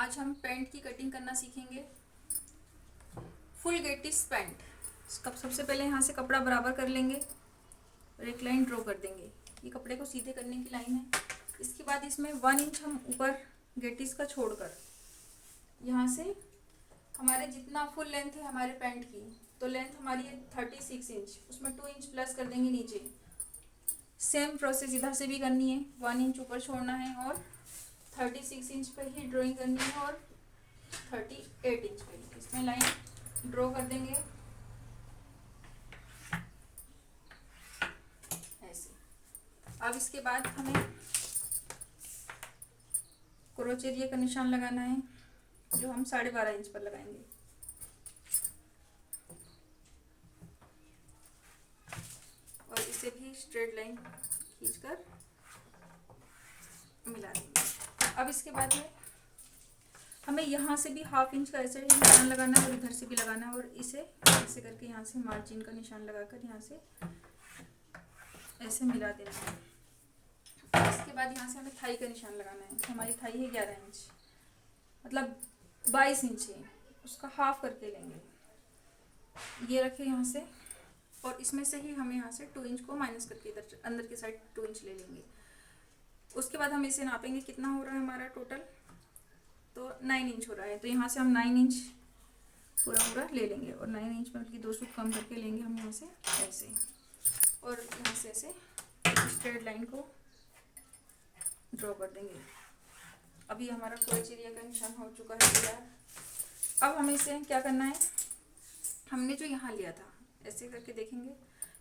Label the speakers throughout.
Speaker 1: आज हम पैंट की कटिंग करना सीखेंगे। फुल गेटिस पैंट। सबसे पहले यहाँ से कपड़ा बराबर कर लेंगे और एक लाइन ड्रॉ कर देंगे। ये कपड़े को सीधे करने की लाइन है। इसके बाद इसमें 1 इंच हम ऊपर गेटिस का छोड़कर यहाँ से हमारे जितना फुल लेंथ है हमारे पैंट की, तो लेंथ हमारी है 36 इंच, उसमें 2 इंच प्लस कर देंगे नीचे। सेम प्रोसेस इधर से भी करनी है। 1 इंच ऊपर छोड़ना है और 36 इंच पे ही ड्राइंग करनी है और 38 इंच पे ही इसमें लाइन ड्रॉ कर देंगे ऐसे। अब इसके बाद हमें क्रोच एरिया का निशान लगाना है, जो हम 12.5 इंच पर लगाएंगे। और इसे भी स्ट्रेट लाइन खींचकर मिला देंगे। अब इसके बाद में हमें यहाँ से भी 1/2 इंच का ऐसे निशान लगाना है और इधर से भी लगाना है और इसे ऐसे करके यहाँ से मार्जिन का निशान लगाकर यहाँ से ऐसे मिला देना है। इसके बाद यहाँ से हमें थाई का निशान लगाना है। हमारी थाई है 11 इंच, मतलब 22 इंच है, उसका हाफ करके लेंगे। ये रखे यहाँ से और इसमें से ही हमें यहाँ से 2 इंच को माइनस करके इधर अंदर की साइड 2 इंच ले लेंगे। उसके बाद हम इसे नापेंगे कितना हो रहा है हमारा टोटल, तो 9 इंच हो रहा है, तो यहाँ से हम 9 इंच पूरा ले लेंगे और 9 इंच में बल्कि 2 सूट कम करके लेंगे हम यहाँ से ऐसे, और यहाँ से ऐसे स्ट्रेट लाइन को ड्रॉ कर देंगे। अभी हमारा क्रोच एरिया का निशान हो चुका है तैयार। अब हमें इसे क्या करना है, हमने जो यहाँ लिया था ऐसे करके देखेंगे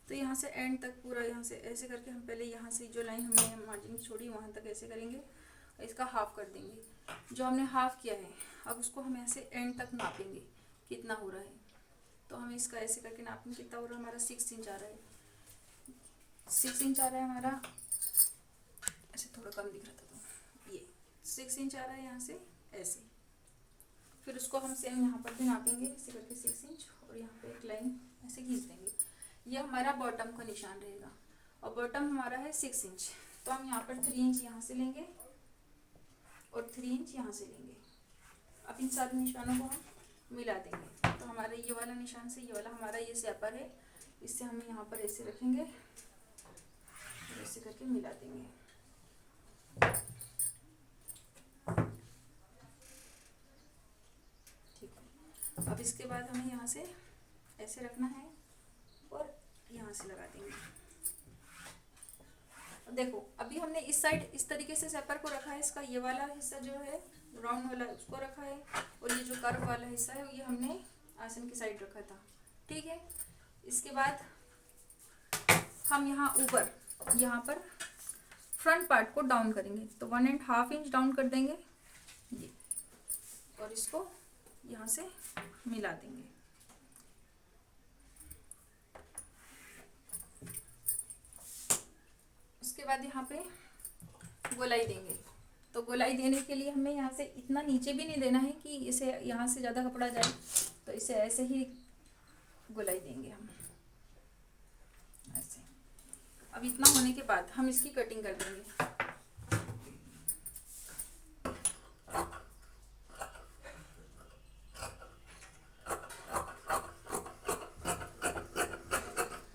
Speaker 1: तो यहाँ से एंड तक पूरा यहाँ से ऐसे करके हम पहले यहाँ से जो लाइन हमने मार्जिन छोड़ी वहाँ तक ऐसे करेंगे और इसका हाफ कर देंगे। जो हमने हाफ किया है अब उसको हम ऐसे एंड तक नापेंगे कितना हो रहा है। तो हमें इसका ऐसे करके नापेंगे कितना हो रहा है हमारा 6 इंच आ रहा है। 6 इंच आ रहा है हमारा, ऐसे थोड़ा कम दिख रहा था तो ये 6 इंच आ रहा है यहाँ से ऐसे। फिर उसको हम सेम यहाँ पर भी नापेंगे ऐसे करके 6 इंच और यहाँ पे एक लाइन ऐसे खींच देंगे। ये हमारा बॉटम का निशान रहेगा और बॉटम हमारा है 6 इंच, तो हम यहाँ पर 3 इंच यहाँ से लेंगे और 3 इंच यहाँ से लेंगे। अब इन सारे निशानों को हम मिला देंगे तो हमारा ये वाला निशान से ये वाला हमारा ये सेपर है, इससे हम यहाँ पर ऐसे रखेंगे और ऐसे करके मिला देंगे। ठीक है, अब इसके बाद हमें यहाँ से ऐसे रखना है और यहाँ से लगा देंगे। देखो अभी हमने इस साइड इस तरीके से सेपर को रखा है, इसका ये वाला हिस्सा जो है राउंड वाला उसको रखा है और ये जो कर्व वाला हिस्सा है ये हमने आसन की साइड रखा था। ठीक है, इसके बाद हम यहाँ ऊपर यहाँ पर फ्रंट पार्ट को डाउन करेंगे तो 1.5 इंच डाउन कर देंगे ये, और इसको यहाँ से मिला देंगे। उसके बाद यहाँ पे गोलाई देंगे, तो गोलाई देने के लिए हमें यहाँ से इतना नीचे भी नहीं देना है कि इसे यहाँ से ज़्यादा कपड़ा जाए, तो इसे ऐसे ही गोलाई देंगे हम ऐसे। अब इतना होने के बाद हम इसकी कटिंग कर देंगे।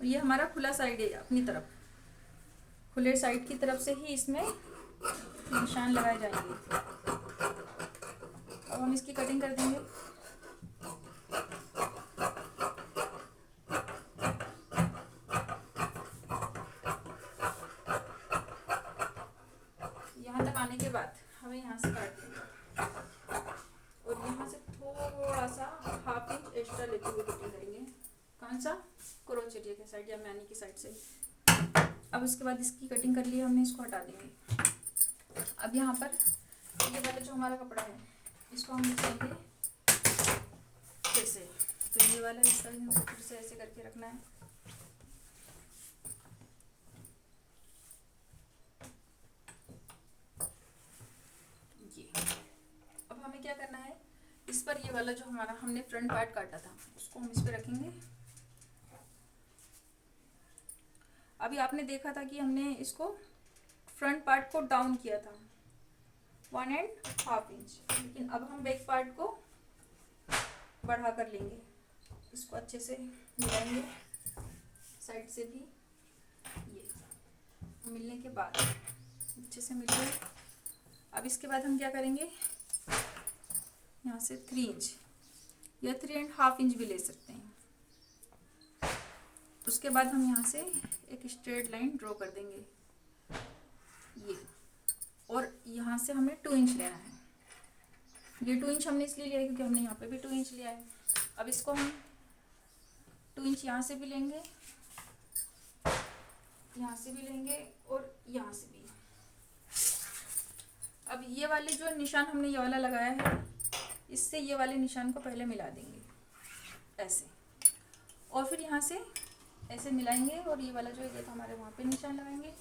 Speaker 1: ये हमारा खुला साइड है, अपनी तरफ खुले साइड की तरफ से ही इसमें निशान लगाए जाएंगे। अब हम इसकी कटिंग कर देंगे। यहाँ तक आने के बाद हमें यहाँ से काट देंगे और यहाँ से थोड़ा सा 1/2 इंच एक्स्ट्रा लेते हुए कटिंग करेंगे। कौन सा, क्रोच एरिया के साइड या मैनी की साइड से। अब उसके बाद इसकी कटिंग कर ली हमने, इसको हटा देंगे। अब यहाँ पर ये वाला जो हमारा कपड़ा है इसको हम लिखेंगे फिर से, तो ये वाला हिस्सा हमको फिर से ऐसे करके रखना है। ये अब हमें क्या करना है, इस पर ये वाला जो हमारा हमने फ्रंट पार्ट काटा था उसको हम इस पर रखेंगे। अभी आपने देखा था कि हमने इसको फ्रंट पार्ट को डाउन किया था, 1.5 इंच। लेकिन अब हम बैक पार्ट को बढ़ा कर लेंगे, इसको अच्छे से मिलाएंगे साइड से भी। ये मिलने के बाद अच्छे से मिल गए। अब इसके बाद हम क्या करेंगे, यहाँ से 3 इंच या 3.5 इंच भी ले सकते हैं। उसके बाद हम यहाँ से एक स्ट्रेट लाइन ड्रॉ कर देंगे ये, और यहाँ से हमें 2 इंच लेना है। ये 2 इंच हमने इसलिए लिया है क्योंकि हमने यहाँ पे भी 2 इंच लिया है। अब इसको हम 2 इंच यहाँ से भी लेंगे, यहाँ से भी लेंगे और यहाँ से भी। अब ये वाले जो निशान हमने ये वाला लगाया है, इससे ये वाले निशान को पहले मिला देंगे ऐसे, और फिर यहाँ से ऐसे मिलाएंगे, और ये वाला जो है तो हमारे वहाँ पे निशान लगाएंगे।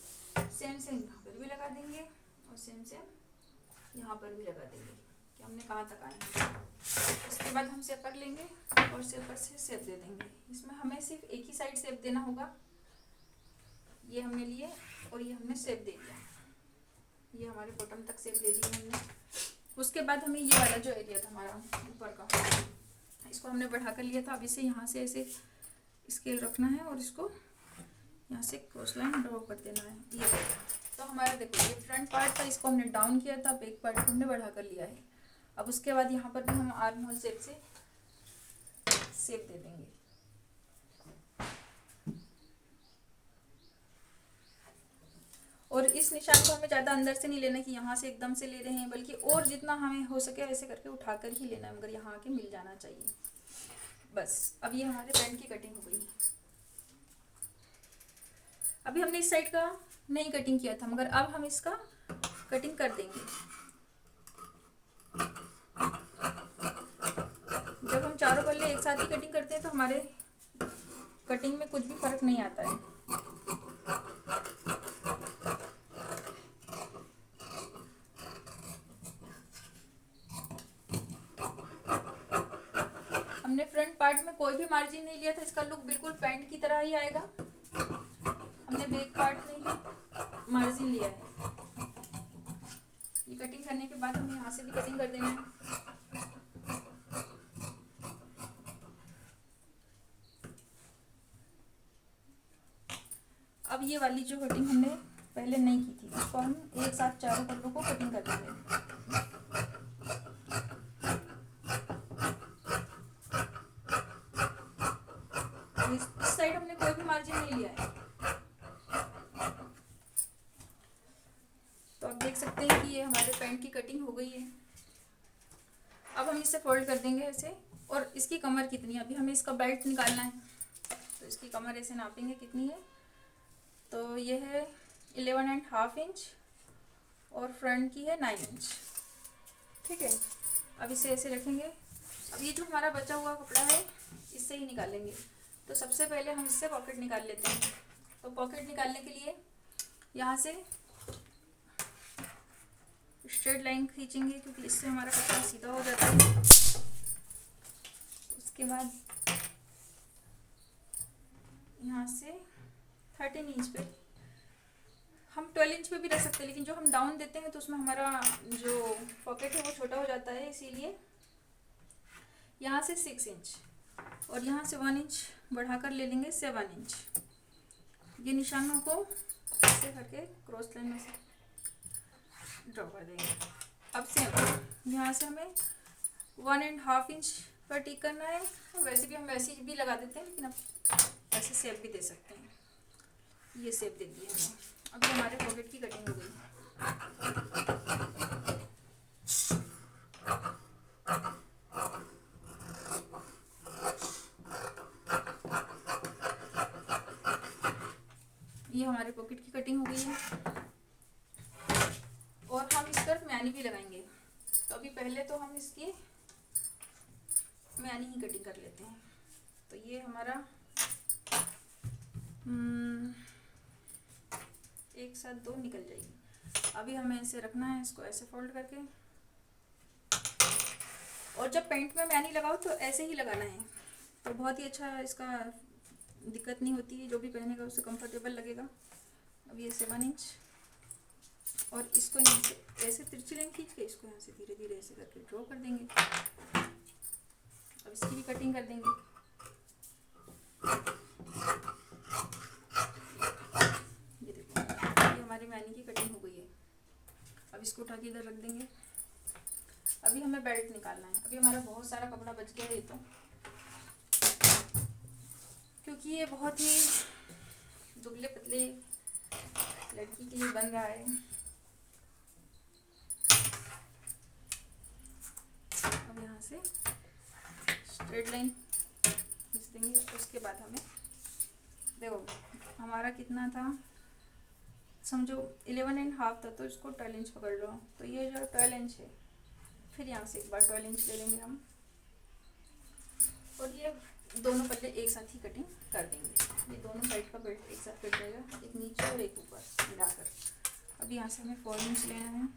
Speaker 1: सेम सेम यहाँ पर भी लगा देंगे और सेम सेम यहाँ पर भी लगा देंगे कि हमने कहाँ तक आए। उसके बाद हम शेप कर लेंगे और शेप पर से शेप दे देंगे। इसमें हमें सिर्फ एक ही साइड शेप देना होगा। ये हमने लिए और ये हमने शेप दे दिया, ये हमारे बॉटम तक शेप दे दी हमने। उसके बाद हमें ये वाला जो एरिया था हमारा ऊपर का, इसको हमने बढ़ा कर लिया था। अब इसे यहाँ से ऐसे स्केल रखना है और इसको यहाँ से क्रॉस लाइन ड्रॉ कर देना है। ये तो हमारा देखो ये फ्रंट पार्ट था, इसको हमने डाउन किया था, बैक पार्ट को हमने बढ़ा कर लिया है। अब उसके बाद यहाँ पर भी हम आर्म होल शेप से शेप दे देंगे। और इस निशान को हमें ज़्यादा अंदर से नहीं लेना कि यहाँ से एकदम से ले रहे हैं, बल्कि और जितना हमें हो सके वैसे करके उठाकर ही लेना है, मगर यहाँ आके मिल जाना चाहिए बस। अब ये हमारे पैंट की कटिंग हो गई। अभी हमने इस साइड का नहीं कटिंग किया था, मगर अब हम इसका कटिंग कर देंगे। जब हम चारों पल्ले एक साथ ही कटिंग करते हैं तो हमारे कटिंग में कुछ भी फर्क नहीं आता है। हमने फ्रंट पार्ट में कोई भी मार्जिन नहीं लिया था, इसका लुक बिल्कुल पैंट की तरह ही आएगा। हमने बैक पार्ट में ही मार्जिन लिया है। ये कटिंग करने के बाद हमें यहाँ से भी कटिंग कर देना है। अब ये वाली जो कटिंग हमने पहले नहीं की थी, उसको हम एक साथ चारों पल्लों को कटिंग कर देंगे। इस साइड हमने कोई भी मार्जिन नहीं लिया है, तो आप देख सकते हैं कि ये हमारे पैंट की कटिंग हो गई है। अब हम इसे फोल्ड कर देंगे ऐसे। और इसकी कमर कितनी है, अभी हमें इसका बेल्ट निकालना है, तो इसकी कमर ऐसे नापेंगे कितनी है। तो ये है 11.5 इंच और फ्रंट की है 9 इंच। ठीक है, अब इसे ऐसे रखेंगे। अब ये जो हमारा बचा हुआ कपड़ा है इससे ही निकालेंगे। तो सबसे पहले हम इससे पॉकेट निकाल लेते हैं। तो पॉकेट निकालने के लिए यहाँ से स्ट्रेट लाइन खींचेंगे, क्योंकि इससे हमारा कपड़ा सीधा हो जाता है। उसके बाद यहाँ से 13 इंच पे, हम 12 इंच पे भी रख सकते हैं, लेकिन जो हम डाउन देते हैं तो उसमें हमारा जो पॉकेट है वो छोटा हो जाता है, इसीलिए यहाँ से 6 इंच और यहाँ से 1 इंच बढ़ाकर ले लेंगे 7 इंच। ये निशानों को ऐसे करके क्रॉस लाइन में से ड्रॉ कर देंगे। अब से यहाँ से हमें 1.5 इंच पर टिक करना है। वैसे भी हम वैसे भी लगा देते हैं, लेकिन अब ऐसे शेप भी दे सकते हैं। ये शेप दे दी हमने। अब ये हमारे पॉकेट की कटिंग हो गई। ये हमारे पॉकेट की कटिंग हो गई है और हम इस पर म्यानी भी लगाएंगे। तो अभी पहले तो हम इसकी म्यानी ही कटिंग कर लेते हैं। तो ये हमारा एक साथ 2 निकल जाएगी। अभी हमें इसे रखना है, इसको ऐसे फोल्ड करके। और जब पैंट में म्यानी लगाओ तो ऐसे ही लगाना है, तो बहुत ही अच्छा इसका दिक्कत नहीं होती है, जो भी पहनेगा उससे कंफर्टेबल लगेगा। अब ये 7 इंच और इसको यहाँ से ऐसे तिरछी लाइन खींच के इसको यहाँ से धीरे धीरे ऐसे करके ड्रॉ कर देंगे। अब इसकी भी कटिंग कर देंगे। ये देखो, ये हमारी मैनी की कटिंग हो गई है। अब इसको उठा के इधर रख देंगे। अभी हमें बेल्ट निकालना है। अभी हमारा बहुत सारा कपड़ा बच गया है ये तो, क्योंकि ये बहुत ही दुबले पतले लड़की के लिए बन रहा है। अब यहाँ से स्ट्रेट लाइन खींच देंगे। उसके बाद हमें देखो हमारा कितना था, समझो 11.5 था, तो इसको 12 इंच पकड़ लो। तो ये जो 12 इंच है, फिर यहाँ से एक बार 12 इंच ले लेंगे हम, और ये दोनों पल्ले एक साथ ही कटिंग कर देंगे। ये दोनों साइड का बेल्ट एक साथ कट जाएगा, एक नीचे और एक ऊपर मिलाकर। अब यहाँ से हमें 4 इंच लेना है।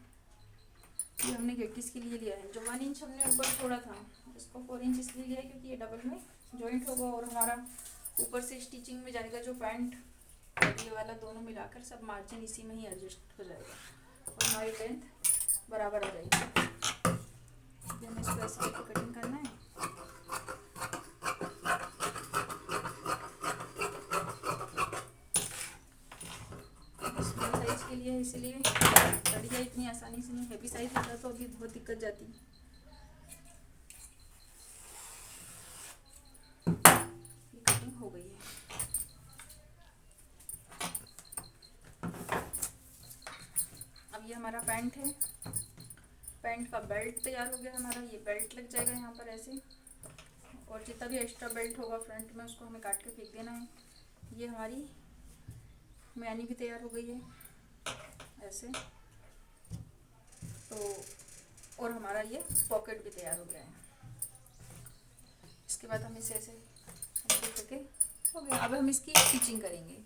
Speaker 1: ये हमने गेटिस के लिए लिया है। जो 1 इंच हमने ऊपर छोड़ा था, इसको 4 इंच इसलिए लिया है क्योंकि ये डबल में जॉइंट होगा और हमारा ऊपर से स्टिचिंग में जाएगा जो पैंट, ये वाला दोनों मिलाकर सब मार्जिन इसी में ही एडजस्ट हो जाएगा और हमारी लेंथ बराबर आ जाएगी। हमें इसको ऐसे करके कटिंग करना है। स्मॉल साइज के लिए इसलिए बढ़िया, इतनी आसानी से नहीं। हैवी साइज होता तो अभी बहुत दिक्कत जाती। ये कटिंग हो गई है। अब ये हमारा पैंट है। पैंट का बेल्ट तैयार हो गया हमारा। ये बेल्ट लग जाएगा यहाँ पर ऐसे, और जितना भी एक्स्ट्रा बेल्ट होगा फ्रंट में उसको हमें काट के फेंक देना है। ये हमारी मैनी भी तैयार हो गई है ऐसे तो, और हमारा ये पॉकेट भी तैयार हो गया है। इसके बाद हम इसे ऐसे करके हो गया। अब हम इसकी स्टिचिंग करेंगे।